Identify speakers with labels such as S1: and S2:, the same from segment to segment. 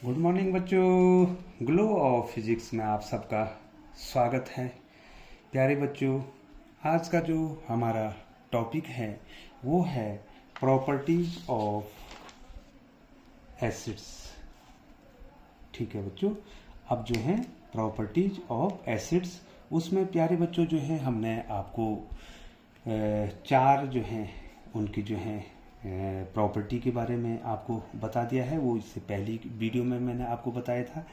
S1: Good morning बच्चों। Glow of physics में आप सबका स्वागत है। प्यारे बच्चों, आज का जो हमारा टॉपिक है वो है प्रॉपर्टीज ऑफ एसिड्स। ठीक है बच्चों, अब जो है प्रॉपर्टीज ऑफ एसिड्स, उसमें प्यारे बच्चों जो है हमने आपको चार जो हैं उनकी जो है प्रॉपर्टी के बारे में आपको बता दिया है। वो इससे पहली वीडियो में मैंने आपको बताया था।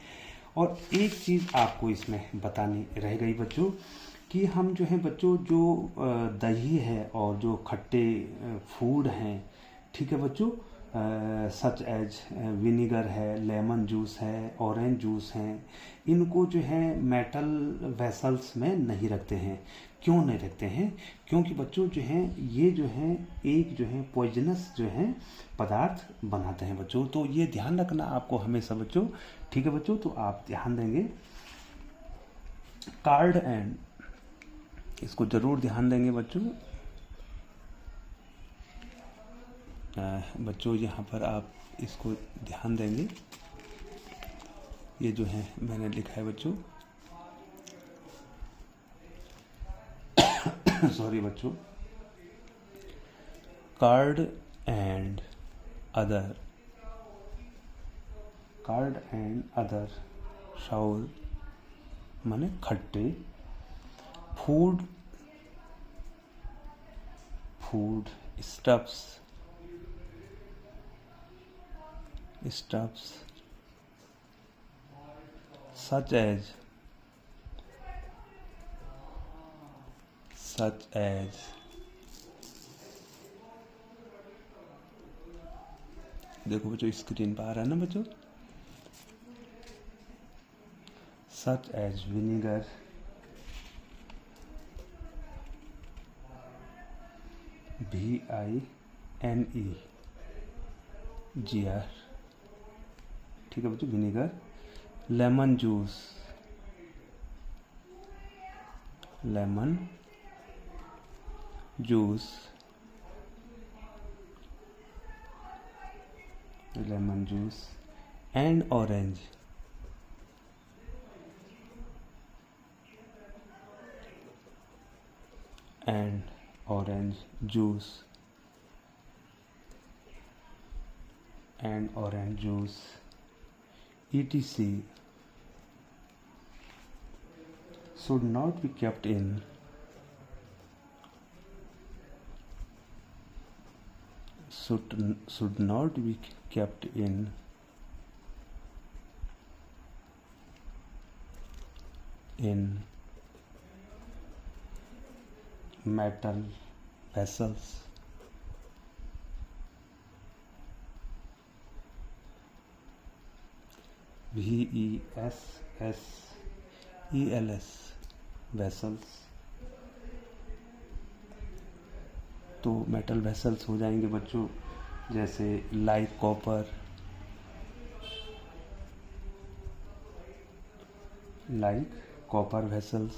S1: और एक चीज़ आपको इसमें बतानी रह गई बच्चों कि हम जो है बच्चों जो दही है और जो खट्टे फूड हैं, ठीक है बच्चों, सच एज विनीगर है, लेमन जूस है, ऑरेंज जूस हैं, इनको जो है मेटल वेसल्स में नहीं रखते हैं। क्यों नहीं रखते हैं? क्योंकि बच्चों जो है ये जो है एक जो है पॉइजनस जो है पदार्थ बनाते हैं बच्चों। तो ये ध्यान रखना आपको हमेशा बच्चों। ठीक है बच्चों, तो आप ध्यान देंगे कार्ड एंड, इसको जरूर ध्यान देंगे बच्चों। बच्चों यहाँ पर आप इसको ध्यान देंगे। ये जो है मैंने लिखा है बच्चों सॉरी बच्चों, card and other, card and other sour माने खट्टे, food, food stuffs, stuffs such as, such as देखो बच्चों स्क्रीन पर आ रहा है ना बच्चों, such as vinegar, VINEGR, ठीक है बच्चों, vinegar, lemon juice, lemon juice, lemon juice and orange, and orange juice, and orange juice etc should not be kept in, should not be kept in metal vessels, VESSELS vessels. तो metal vessels हो जाएंगे बच्चों जैसे like copper, like copper vessels,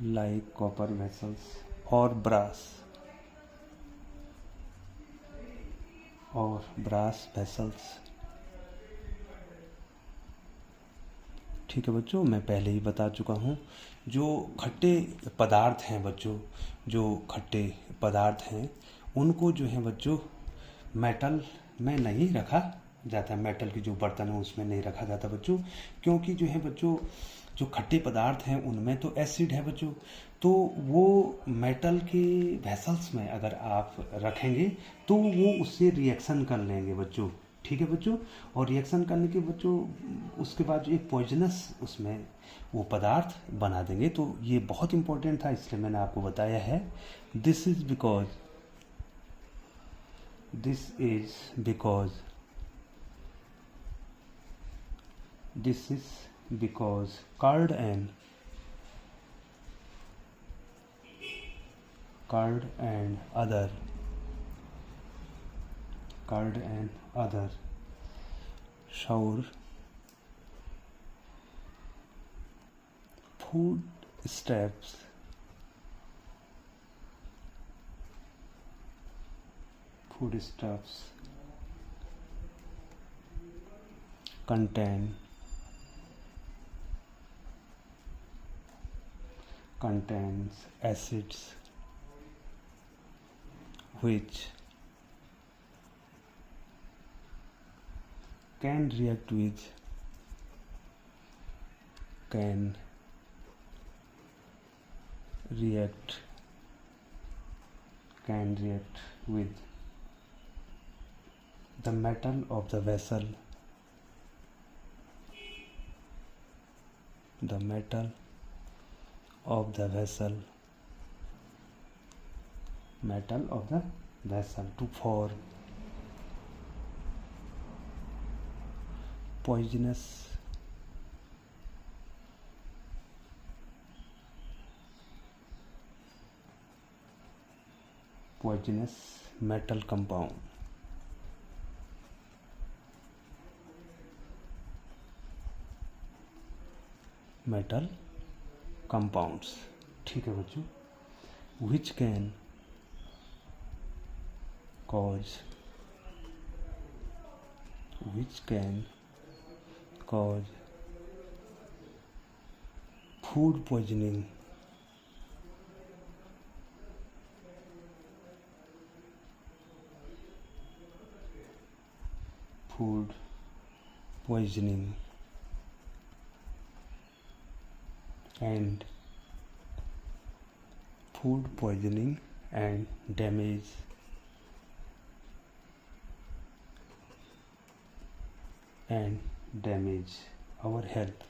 S1: like copper vessels, और brass, और brass vessels. ठीक है बच्चों, मैं पहले ही बता चुका हूँ। जो खट्टे पदार्थ हैं बच्चों, जो खट्टे पदार्थ हैं उनको जो है बच्चों मेटल में नहीं रखा जाता, मेटल की जो बर्तन है उसमें नहीं रखा जाता बच्चों। क्योंकि जो है बच्चों जो खट्टे पदार्थ हैं उनमें तो एसिड है बच्चों, तो वो मेटल के वेसल्स में अगर आप रखेंगे तो वो उससे रिएक्शन कर लेंगे बच्चों। ठीक है बच्चों, और रिएक्शन करने के बच्चों उसके बाद जो एक पॉइजनस उसमें वो पदार्थ बना देंगे। तो ये बहुत इंपॉर्टेंट था, इसलिए मैंने आपको बताया है। This is because, this is because, this is because curd and other, curd and other sour food steps, foodstuffs contains acids which can react with the metal of the vessel, to form poisonous metal compound. Metal compounds, ठीक है बच्चों, which can cause food poisoning, and damage our health.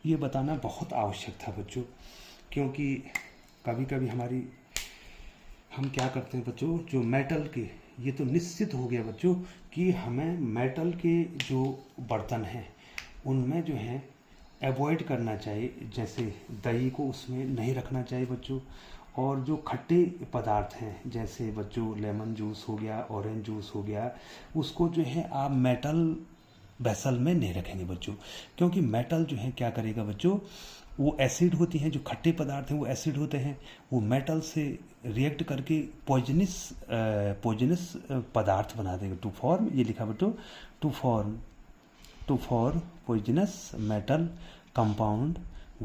S1: ये बताना बहुत आवश्यक था बच्चों, क्योंकि कभी कभी हम क्या करते हैं बच्चों, जो मेटल के, ये तो निश्चित हो गया बच्चों कि हमें मेटल के जो बर्तन हैं उनमें जो है अवॉइड करना चाहिए, जैसे दही को उसमें नहीं रखना चाहिए बच्चों, और जो खट्टे पदार्थ हैं जैसे बच्चों लेमन जूस हो गया, ऑरेंज जूस हो गया, उसको जो है आप मेटल वेसल में नहीं रखेंगे बच्चों, क्योंकि मेटल जो है क्या करेगा बच्चों, वो एसिड होती हैं, जो खट्टे पदार्थ हैं वो एसिड होते हैं, वो मेटल से रिएक्ट करके पॉइजनस पदार्थ बना देंगे। टू फॉर्म, ये लिखा बच्चों, to form poisonous metal compound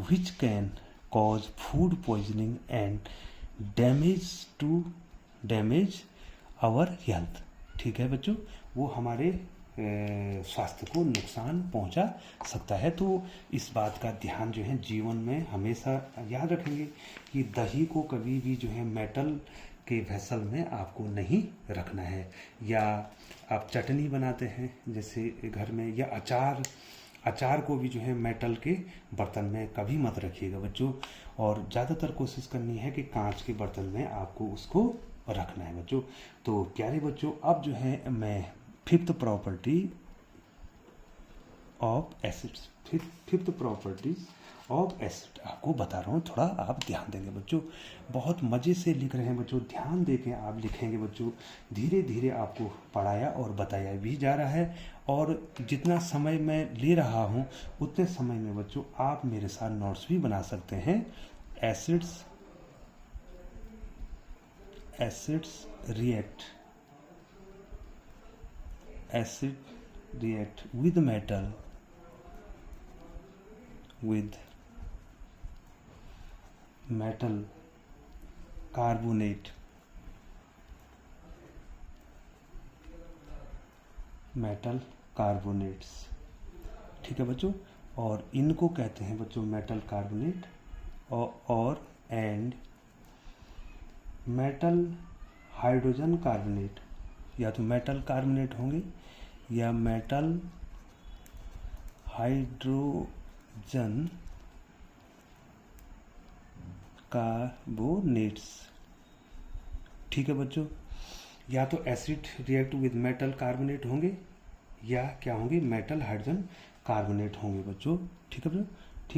S1: which can cause food poisoning and damage our health। ठीक है बच्चों, वो हमारे स्वास्थ्य को नुकसान पहुंचा सकता है। तो इस बात का ध्यान जो है जीवन में हमेशा याद रखेंगे कि दही को कभी भी जो है मेटल के वेसल में आपको नहीं रखना है। या आप चटनी बनाते हैं जैसे घर में, या अचार को भी जो है मेटल के बर्तन में कभी मत रखिएगा बच्चों, और ज़्यादातर कोशिश करनी है कि कांच के बर्तन में आपको उसको रखना है बच्चों। तो प्यारे बच्चों, अब जो है मैं फिफ्थ प्रॉपर्टीज ऑफ एसिड आपको बता रहा हूँ, थोड़ा आप ध्यान देंगे बच्चों। बहुत मज़े से लिख रहे हैं बच्चों, ध्यान देके आप लिखेंगे बच्चों। धीरे धीरे आपको पढ़ाया और बताया भी जा रहा है, और जितना समय मैं ले रहा हूँ उतने समय में बच्चों आप मेरे साथ नोट्स भी बना सकते हैं। Acids react with metal carbonate, metal carbonates. ठीक है बच्चों, और इनको कहते हैं बच्चों मेटल कार्बोनेट, और एंड मेटल हाइड्रोजन कार्बोनेट, या तो मेटल कार्बोनेट होंगे या मेटल हाइड्रोजन कार्बोनेट्स। ठीक है बच्चों, या तो acid react with metal carbonate होंगे या क्या होंगे, मेटल हाइड्रोजन कार्बोनेट होंगे बच्चों। ठीक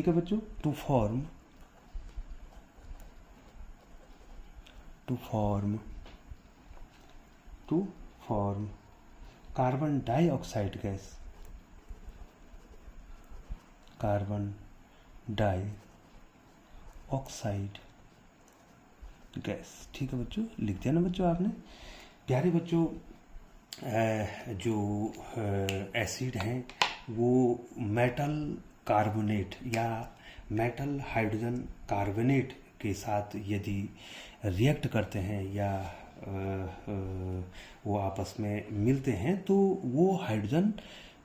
S1: है बच्चों, to form carbon dioxide gas, carbon dioxide gas. ठीक है बच्चों, लिख दिया ना बच्चों आपने। प्यारे बच्चों, जो एसिड हैं वो मेटल कार्बोनेट या मेटल हाइड्रोजन कार्बोनेट के साथ यदि रिएक्ट करते हैं या वो आपस में मिलते हैं तो वो हाइड्रोजन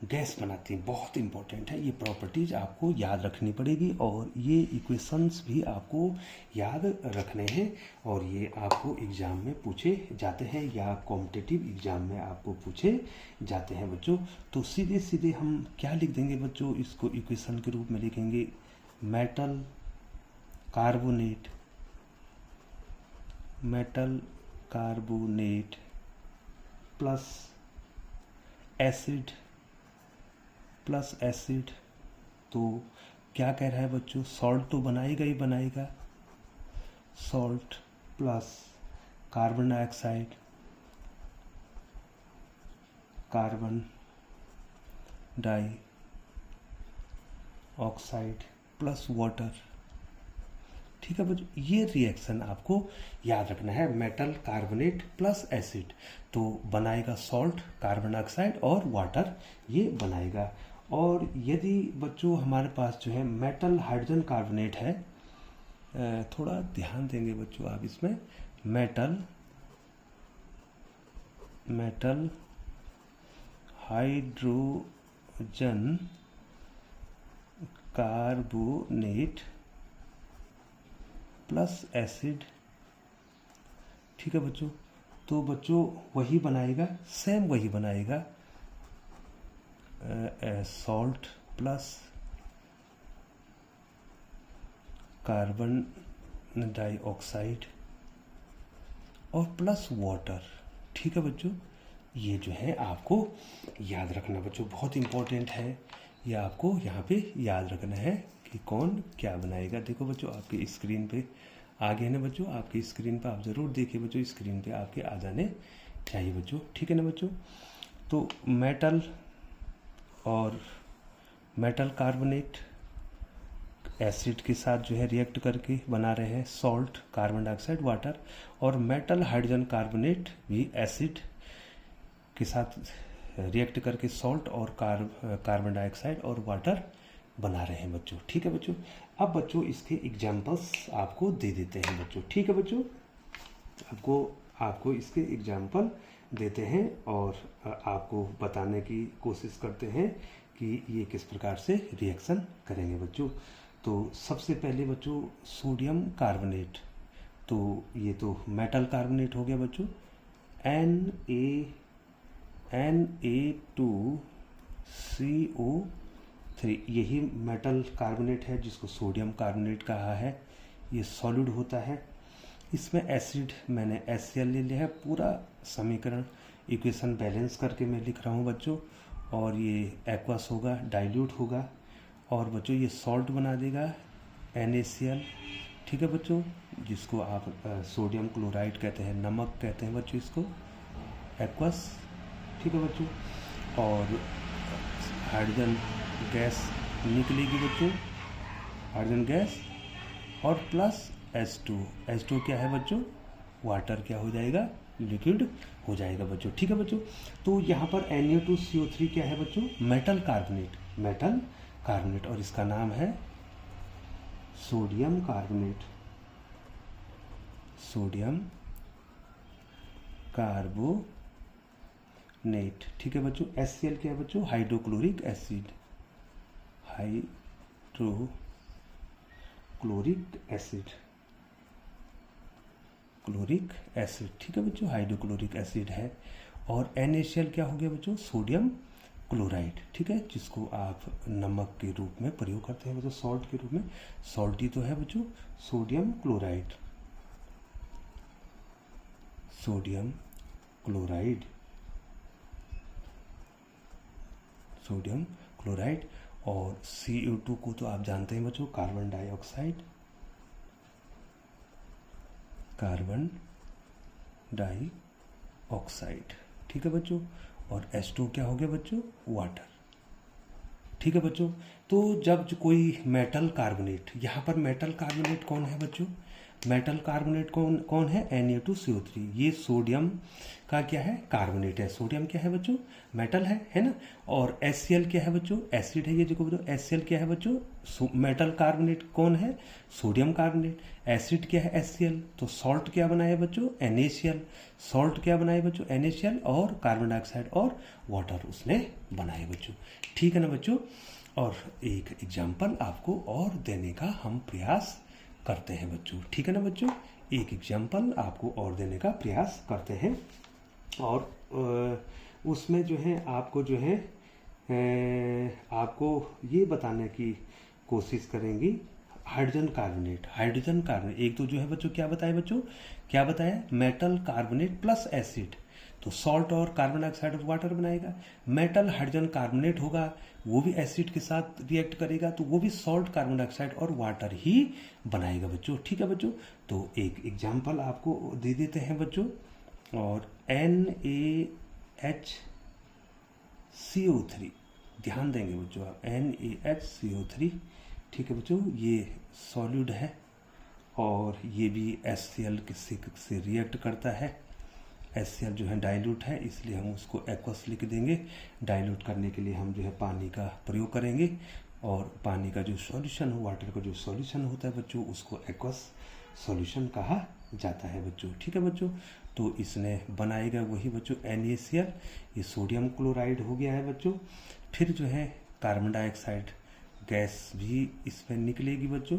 S1: गैस बनाती हैं। बहुत इंपॉर्टेंट है, ये प्रॉपर्टीज आपको याद रखनी पड़ेगी और ये इक्वेशंस भी आपको याद रखने हैं और ये आपको एग्ज़ाम में पूछे जाते हैं या कॉम्पिटिटिव एग्ज़ाम में आपको पूछे जाते हैं बच्चों। तो सीधे सीधे हम क्या लिख देंगे बच्चों, इसको इक्वेशन के रूप में लिखेंगे metal carbonate, metal carbonate plus acid, plus acid. तो क्या कह रहा है बच्चों, सॉल्ट तो बनाएगा ही बनाएगा, salt plus carbon dioxide, carbon dioxide plus water. ठीक है बच्चों, ये रिएक्शन आपको याद रखना है, मेटल कार्बोनेट प्लस एसिड तो बनाएगा सॉल्ट, कार्बन डाइऑक्साइड और वाटर ये बनाएगा। और यदि बच्चों हमारे पास जो है मेटल हाइड्रोजन कार्बोनेट है, थोड़ा ध्यान देंगे बच्चों आप इसमें, metal hydrogen carbonate plus acid. ठीक है बच्चों, तो बच्चों वही बनाएगा, सेम वही बनाएगा सॉल्ट प्लस कार्बन डाइऑक्साइड और प्लस वाटर। ठीक है बच्चों, ये जो है आपको याद रखना बच्चों, बहुत इंपॉर्टेंट है, ये आपको यहाँ पे याद रखना है कि कौन क्या बनाएगा। देखो बच्चों आपकी स्क्रीन पे आ गए ना बच्चों, आपकी स्क्रीन पे आप ज़रूर देखिए बच्चों, स्क्रीन पे आपके आ जाने चाहिए बच्चों। ठीक है ना बच्चों, तो मेटल और मेटल कार्बोनेट एसिड के साथ जो है रिएक्ट करके बना रहे हैं सॉल्ट, कार्बन डाइऑक्साइड, वाटर, और मेटल हाइड्रोजन कार्बोनेट भी एसिड के साथ रिएक्ट करके सॉल्ट और कार्बन डाइऑक्साइड और वाटर बना रहे हैं बच्चों। ठीक है बच्चों, अब बच्चों इसके एग्जाम्पल्स आपको दे देते हैं बच्चों। ठीक है बच्चों, आपको इसके एग्जाम्पल देते हैं और आपको बताने की कोशिश करते हैं कि ये किस प्रकार से रिएक्शन करेंगे बच्चों। तो सबसे पहले बच्चों सोडियम कार्बोनेट, तो ये तो मेटल कार्बोनेट हो गया बच्चों, Na2CO3, यही मेटल कार्बोनेट है जिसको सोडियम कार्बोनेट कहा है। ये सॉलिड होता है, इसमें एसिड मैंने HCl ले लिया है। पूरा समीकरण इक्वेशन बैलेंस करके मैं लिख रहा हूँ बच्चों, और ये एक्वस होगा, डाइल्यूट होगा, और बच्चों ये सॉल्ट बना देगा NaCl। ठीक है बच्चों, जिसको आप सोडियम क्लोराइड कहते हैं, नमक कहते हैं बच्चों इसको, एक्वस। ठीक है बच्चों, और हाइड्रोजन गैस निकलेगी बच्चों, हाइड्रोजन गैस, और प्लस H2 क्या है बच्चों, वाटर क्या हो जाएगा, लिक्विड हो जाएगा बच्चों। ठीक है बच्चों, तो यहाँ पर Na2CO3 क्या है बच्चों, मेटल कार्बोनेट, और इसका नाम है सोडियम कार्बोनेट। ठीक है बच्चों, HCl क्या है बच्चों, हाइड्रोक्लोरिक एसिड, क्लोरिक एसिड। ठीक है बच्चों, हाइड्रोक्लोरिक एसिड है। और NaCl क्या हो गया बच्चों, सोडियम क्लोराइड। ठीक है, जिसको आप नमक के रूप में प्रयोग करते हैं बच्चों, सॉल्ट के रूप में, सॉल्टी तो है बच्चों, सोडियम क्लोराइड। और CO2 को तो आप जानते हैं बच्चों, कार्बन डाइऑक्साइड। ठीक है बच्चों, और H2 क्या हो गया बच्चों, वाटर। ठीक है बच्चों, तो जब कोई मेटल कार्बोनेट, यहाँ पर मेटल कार्बोनेट कौन है बच्चों, मेटल कार्बोनेट कौन कौन है, Na2CO3। ये सोडियम का क्या है, कार्बोनेट है। सोडियम क्या है बच्चों, मेटल है ना। और HCl क्या है बच्चों, एसिड है। ये देखो बच्चों HCl क्या है बच्चों, मेटल कार्बोनेट कौन है, सोडियम कार्बोनेट। एसिड क्या है HCl, तो सॉल्ट क्या बना है बच्चों, NaCl। सॉल्ट क्या बना है बच्चों, NaCl, और कार्बन डाइऑक्साइड और वाटर उसने बनाए बच्चों। ठीक है ना बच्चों। और एक एग्जाम्पल आपको और देने का हम प्रयास करते हैं बच्चों। ठीक है ना बच्चों, एक एग्जाम्पल आपको और देने का प्रयास करते हैं। और उसमें जो है आपको जो है आपको ये बताने की कोशिश करेंगी हाइड्रोजन कार्बोनेट। एक तो जो है बच्चों क्या बताया बच्चों, क्या बताया, मेटल कार्बोनेट प्लस एसिड, तो सॉल्ट और कार्बन डाइऑक्साइड और वाटर बनाएगा। मेटल हाइड्रोजन कार्बोनेट होगा, वो भी एसिड के साथ रिएक्ट करेगा, तो वो भी सॉल्ट, कार्बन डाइऑक्साइड और वाटर ही बनाएगा बच्चों। ठीक है बच्चों, तो एक एग्जाम्पल आपको दे देते हैं बच्चों। और NaHCO3, ध्यान देंगे बच्चों आप, NaHCO3। ठीक है बच्चों, ये सॉलिड है और ये भी HCl से रिएक्ट करता है। HCl जो है डाइल्यूट है, इसलिए हम उसको एक्वस लिख देंगे। डाइल्यूट करने के लिए हम जो है पानी का प्रयोग करेंगे, और पानी का जो सॉल्यूशन हो, वाटर का जो सॉल्यूशन होता है बच्चों, उसको एक्वस सॉल्यूशन कहा जाता है बच्चों। ठीक है बच्चों, तो इसने बनाएगा वही बच्चों NaCl, ये सोडियम क्लोराइड हो गया है बच्चों। फिर जो है कार्बन डाइऑक्साइड गैस भी इसमें निकलेगी बच्चों।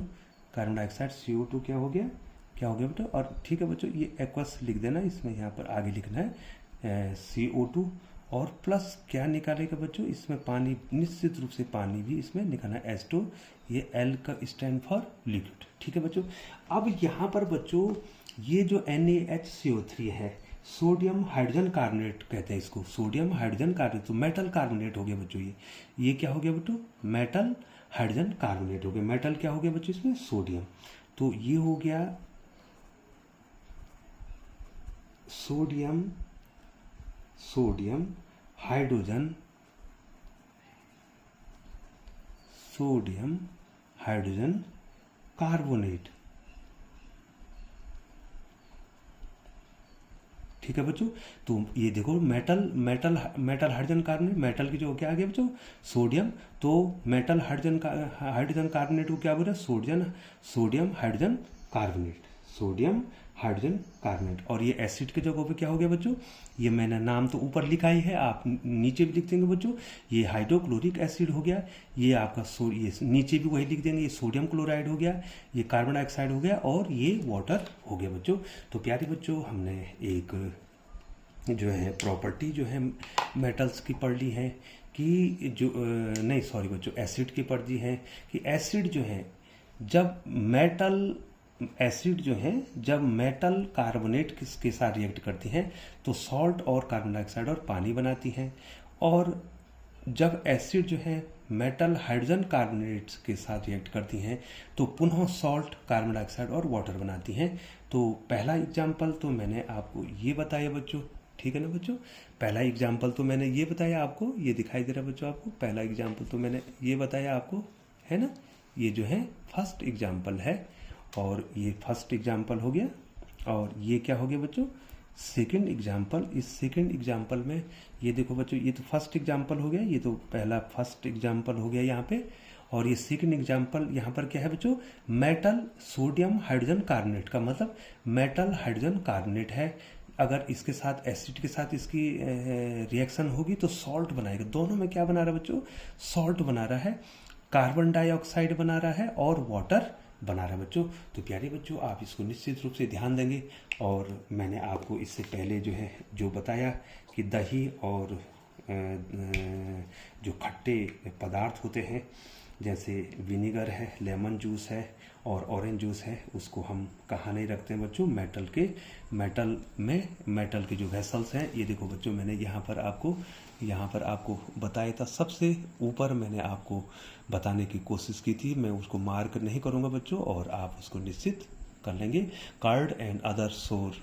S1: कार्बन डाइऑक्साइड CO2 क्या हो गया बेटा। और ठीक है बच्चों, ये एक्वस लिख देना, इसमें यहाँ पर आगे लिखना है CO2, और प्लस क्या निकालेगा बच्चों, इसमें पानी, निश्चित रूप से पानी भी इसमें निकालना है, H2। ये L का स्टैंड फॉर लिक्विड। ठीक है बच्चों, अब यहाँ पर बच्चों ये जो NaHCO3 है, सोडियम हाइड्रोजन कार्बोनेट कहते हैं इसको, सोडियम हाइड्रोजन कार्बोनेट, तो मेटल कार्बोनेट हो गया बच्चों। ये क्या हो गया बच्चों, मेटल हाइड्रोजन कार्बोनेट हो गया। मेटल क्या हो गया बच्चों इसमें, सोडियम, तो ये हो गया सोडियम हाइड्रोजन कार्बोनेट। ठीक है बच्चों, तो ये देखो मेटल हाइड्रोजन कार्बोनेट, मेटल की जो क्या आ गया बच्चों, सोडियम, तो मेटल हाइड्रोजन कार्बोनेट को क्या बोल रहे हैं, सोडियम हाइड्रोजन कार्बोनेट। और ये एसिड के जगह पे क्या हो गया बच्चों, ये मैंने नाम तो ऊपर लिखा ही है, आप नीचे भी लिख देंगे बच्चों, ये हाइड्रोक्लोरिक एसिड हो गया। ये आपका ये नीचे भी वही लिख देंगे, ये सोडियम क्लोराइड हो गया, ये कार्बन डाइऑक्साइड हो गया, और ये वाटर हो गया बच्चों। तो प्यारे बच्चों, हमने एक जो है प्रॉपर्टी जो है मेटल्स की पढ़ ली है कि जो नहीं सॉरी बच्चों, एसिड की पढ़ ली है कि एसिड जो है जब मेटल कार्बोनेट के साथ रिएक्ट करती हैं तो सॉल्ट और कार्बन डाइऑक्साइड और पानी बनाती हैं, और जब एसिड जो है मेटल हाइड्रोजन कार्बोनेट के साथ रिएक्ट करती हैं तो पुनः सॉल्ट, कार्बन डाइऑक्साइड और वाटर बनाती हैं। तो पहला एग्जाम्पल तो मैंने आपको ये बताया बच्चों। ठीक है ना बच्चों, पहला एग्जाम्पल तो मैंने ये बताया आपको, ये दिखाई दे रहा है बच्चों आपको, पहला एग्जाम्पल तो मैंने ये बताया आपको, है ना। ये जो है फर्स्ट एग्जाम्पल है, और ये फर्स्ट एग्जाम्पल हो गया। और ये क्या हो गया बच्चों, सेकंड एग्जाम्पल। इस सेकंड एग्जाम्पल में ये देखो बच्चों, ये तो फर्स्ट एग्जाम्पल हो गया, ये तो पहला फर्स्ट एग्जाम्पल हो गया यहाँ पे। और ये सेकंड एग्जाम्पल यहाँ पर क्या है बच्चों, मेटल सोडियम हाइड्रोजन कार्बोनेट का मतलब मेटल हाइड्रोजन कार्बोनेट है। अगर इसके साथ एसिड के साथ इसकी रिएक्शन होगी तो सॉल्ट बनाएगा। दोनों में क्या बना रहा है बच्चों, सॉल्ट बना रहा है, कार्बन डाइऑक्साइड बना रहा है और वाटर बना रहा है बच्चों। तो प्यारे बच्चों, आप इसको निश्चित रूप से ध्यान देंगे। और मैंने आपको इससे पहले जो है जो बताया कि दही और जो खट्टे पदार्थ होते हैं, जैसे विनीगर है, लेमन जूस है और ऑरेंज जूस है, उसको हम कहाँ नहीं रखते हैं बच्चों, मेटल के जो वेसल्स हैं। ये देखो बच्चों, मैंने यहाँ पर आपको बताया था, सबसे ऊपर मैंने आपको बताने की कोशिश की थी। मैं उसको मार्क नहीं करूँगा बच्चों, और आप उसको निश्चित कर लेंगे। कर्ड एंड अदर सोर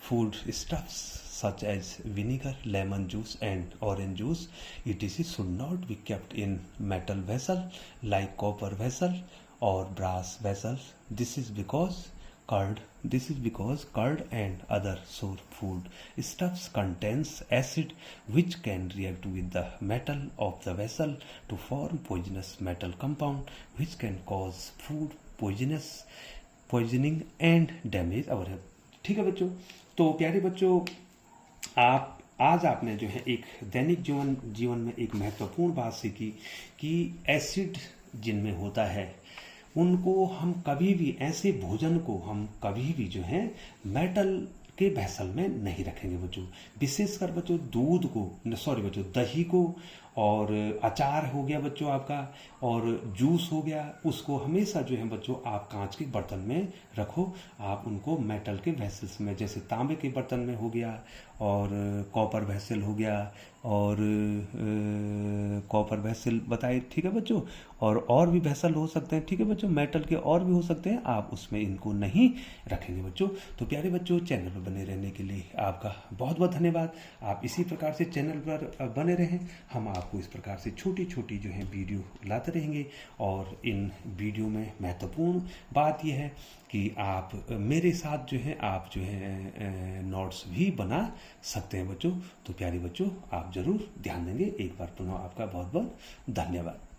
S1: food stuffs such as vinegar, lemon juice and orange juice etc should not be kept in metal vessel like copper vessel or brass vessel. This is because curd. This is because curd and other sour food stuffs contains acid which can react with the metal of the vessel to form poisonous metal compound which can cause food poisoning and damage our health. ठीक है बच्चों, तो प्यारे बच्चों, आज आपने जो है एक दैनिक जीवन में एक महत्वपूर्ण बात सीखी कि एसिड जिनमें होता है उनको हम कभी भी, ऐसे भोजन को हम कभी भी जो है मेटल के वेसल में नहीं रखेंगे बच्चों। विशेषकर बच्चों दही को और अचार हो गया बच्चों आपका, और जूस हो गया, उसको हमेशा जो है बच्चों आप कांच के बर्तन में रखो। आप उनको मेटल के वेसल्स में, जैसे तांबे के बर्तन में हो गया और कॉपर वेसल हो गया और कॉपर वेसल बताए, ठीक है बच्चों, और भी वेसल हो सकते हैं, ठीक है बच्चों, मेटल के और भी हो सकते हैं, आप उसमें इनको नहीं रखेंगे बच्चों। तो प्यारे बच्चों, चैनल पर बने रहने के लिए आपका बहुत बहुत धन्यवाद। आप इसी प्रकार से चैनल पर बने रहें, हम आपको इस प्रकार से छोटी छोटी जो है वीडियो लाते रहेंगे। और इन वीडियो में महत्वपूर्ण बात यह है कि आप मेरे साथ जो है आप जो है नोट्स भी बना सकते हैं बच्चों। तो प्यारे बच्चों, आप जरूर ध्यान देंगे। एक बार पुनः आपका बहुत बहुत धन्यवाद।